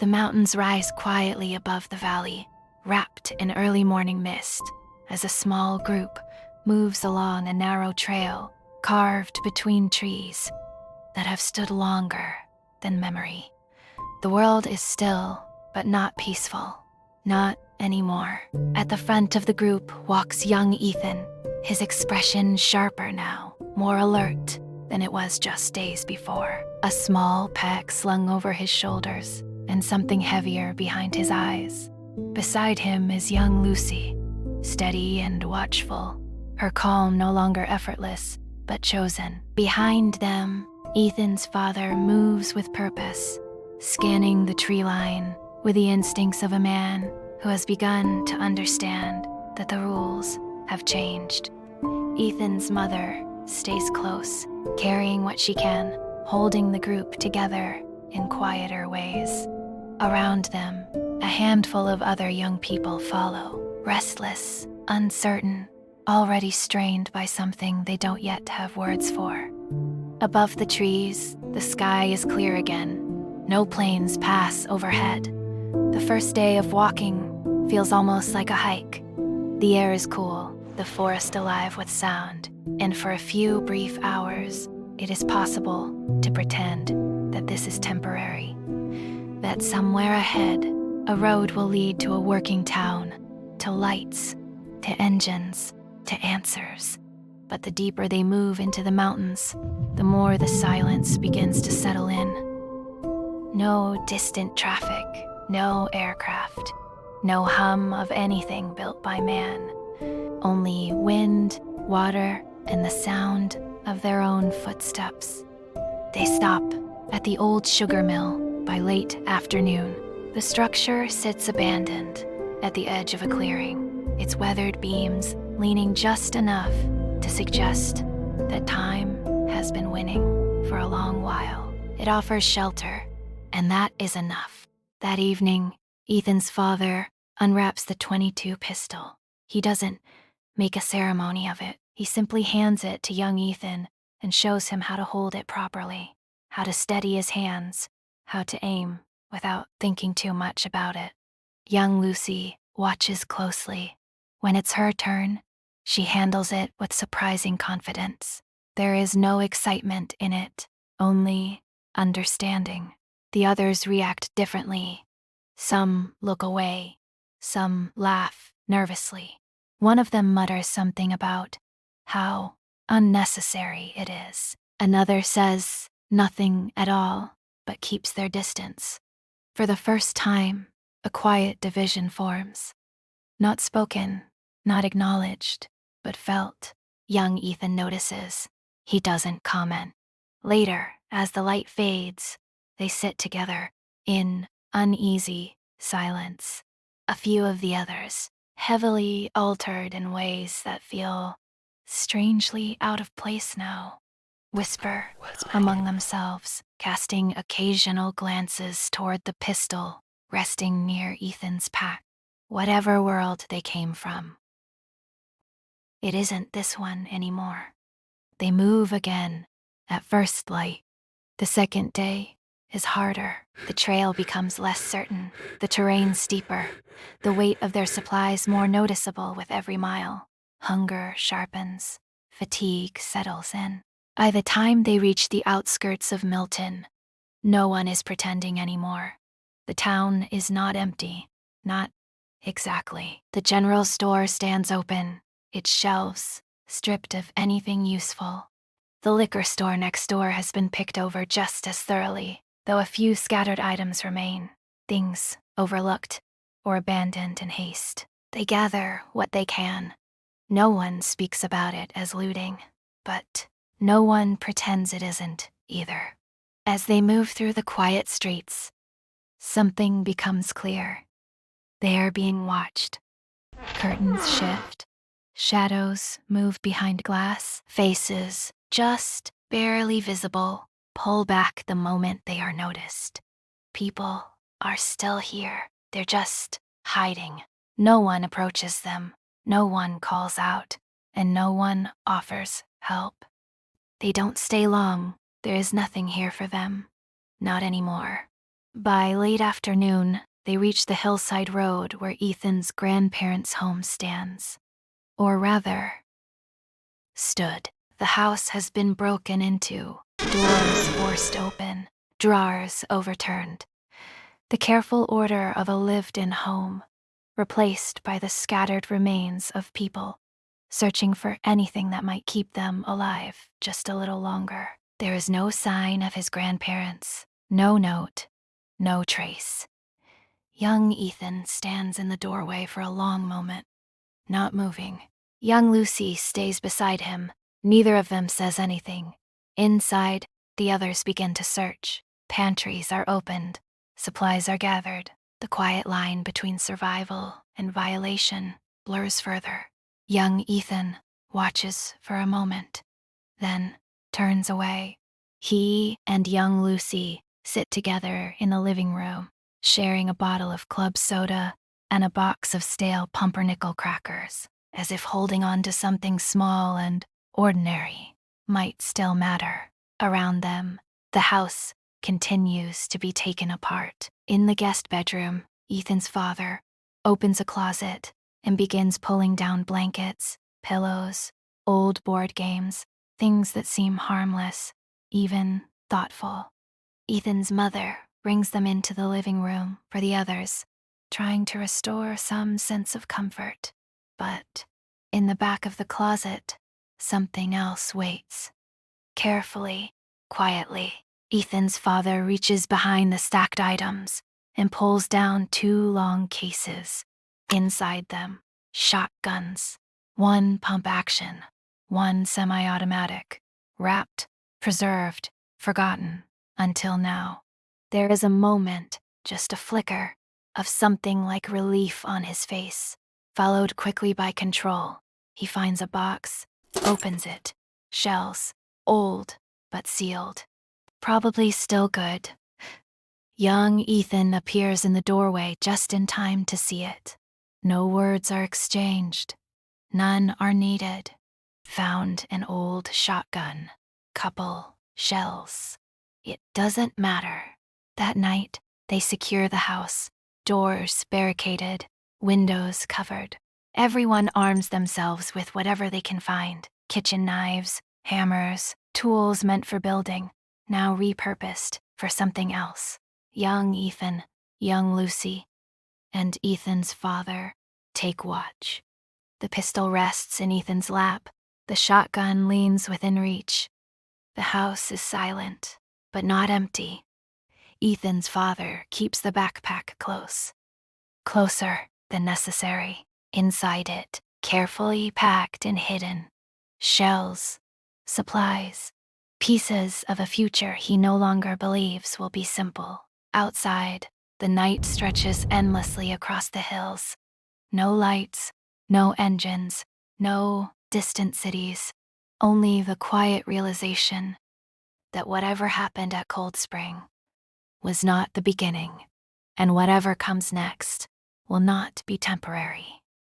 The mountains rise quietly above the valley, wrapped in early morning mist, as a small group moves along a narrow trail carved between trees that have stood longer than memory. The world is still, but not peaceful. Not anymore. At the front of the group walks young Ethan, his expression sharper now, more alert than it was just days before. A small pack slung over his shoulders and something heavier behind his eyes. Beside him is young Lucy, steady and watchful, her calm no longer effortless, but chosen. Behind them, Ethan's father moves with purpose, scanning the tree line with the instincts of a man who has begun to understand that the rules have changed. Ethan's mother stays close, carrying what she can, holding the group together in quieter ways. Around them, a handful of other young people follow, restless, uncertain, already strained by something they don't yet have words for. Above the trees, the sky is clear again. No planes pass overhead. The first day of walking feels almost like a hike. The air is cool, the forest alive with sound, and for a few brief hours, it is possible to pretend that this is temporary. That somewhere ahead, a road will lead to a working town, to lights, to engines, to answers. But the deeper they move into the mountains, the more the silence begins to settle in. No distant traffic, no aircraft, no hum of anything built by man. Only wind, water, and the sound of their own footsteps. They stop at the old sugar mill by late afternoon. The structure sits abandoned at the edge of a clearing, its weathered beams leaning just enough to suggest that time has been winning for a long while. It offers shelter, and that is enough. That evening, Ethan's father unwraps the .22 pistol. He doesn't make a ceremony of it. He simply hands it to young Ethan and shows him how to hold it properly, how to steady his hands, how to aim without thinking too much about it. Young Lucy watches closely. When it's her turn, she handles it with surprising confidence. There is no excitement in it, only understanding. The others react differently. Some look away, some laugh nervously. One of them mutters something about how unnecessary it is. Another says nothing at all, but keeps their distance. For the first time, a quiet division forms. Not spoken, not acknowledged, but felt. Young Ethan notices. He doesn't comment. Later, as the light fades, they sit together in uneasy silence. A few of the others, heavily altered in ways that feel strangely out of place now, whisper among themselves, casting occasional glances toward the pistol resting near Ethan's pack. Whatever world they came from, it isn't this one anymore. They move again at first light. The second day is harder. The trail becomes less certain, the terrain steeper, the weight of their supplies more noticeable with every mile. Hunger sharpens, fatigue settles in. By the time they reach the outskirts of Milton, no one is pretending anymore. The town is not empty, not exactly. The general store stands open, its shelves stripped of anything useful. The liquor store next door has been picked over just as thoroughly, though a few scattered items remain, things overlooked or abandoned in haste. They gather what they can. No one speaks about it as looting, but no one pretends it isn't either. As they move through the quiet streets, something becomes clear. They are being watched. Curtains shift. Shadows move behind glass. Faces, just barely visible, pull back the moment they are noticed. People are still here. They're just hiding. No one approaches them. No one calls out. And no one offers help. They don't stay long. There is nothing here for them. Not anymore. By late afternoon, they reach the hillside road where Ethan's grandparents' home stands. Or rather, stood. The house has been broken into, doors forced open, drawers overturned. The careful order of a lived-in home, replaced by the scattered remains of people, searching for anything that might keep them alive just a little longer. There is no sign of his grandparents, no note, no trace. Young Ethan stands in the doorway for a long moment, not moving. Young Lucy stays beside him. Neither of them says anything. Inside, the others begin to search. Pantries are opened. Supplies are gathered. The quiet line between survival and violation blurs further. Young Ethan watches for a moment, then turns away. He and young Lucy sit together in the living room, sharing a bottle of club soda and a box of stale pumpernickel crackers, as if holding on to something small and ordinary might still matter. Around them, the house continues to be taken apart. In the guest bedroom, Ethan's father opens a closet and begins pulling down blankets, pillows, old board games, things that seem harmless, even thoughtful. Ethan's mother brings them into the living room for the others, trying to restore some sense of comfort. But in the back of the closet, something else waits. Carefully, quietly, Ethan's father reaches behind the stacked items and pulls down two long cases. Inside them, shotguns, one pump action, one semi-automatic, wrapped, preserved, forgotten, until now. There is a moment, just a flicker, of something like relief on his face, followed quickly by control. He finds a box, opens it, shells, old but sealed. Probably still good. Young Ethan appears in the doorway just in time to see it. No words are exchanged. None are needed. Found an old shotgun. Couple shells. It doesn't matter. That night, they secure the house. Doors barricaded, windows covered. Everyone arms themselves with whatever they can find. Kitchen knives, hammers, tools meant for building, now repurposed for something else. Young Ethan, young Lucy, and Ethan's father take watch. The pistol rests in Ethan's lap. The shotgun leans within reach. The house is silent, but not empty. Ethan's father keeps the backpack close. Closer than necessary. Inside it, carefully packed and hidden. Shells, supplies, pieces of a future he no longer believes will be simple. Outside, the night stretches endlessly across the hills. No lights, no engines, no distant cities, only the quiet realization that whatever happened at Cold Spring was not the beginning, and whatever comes next will not be temporary.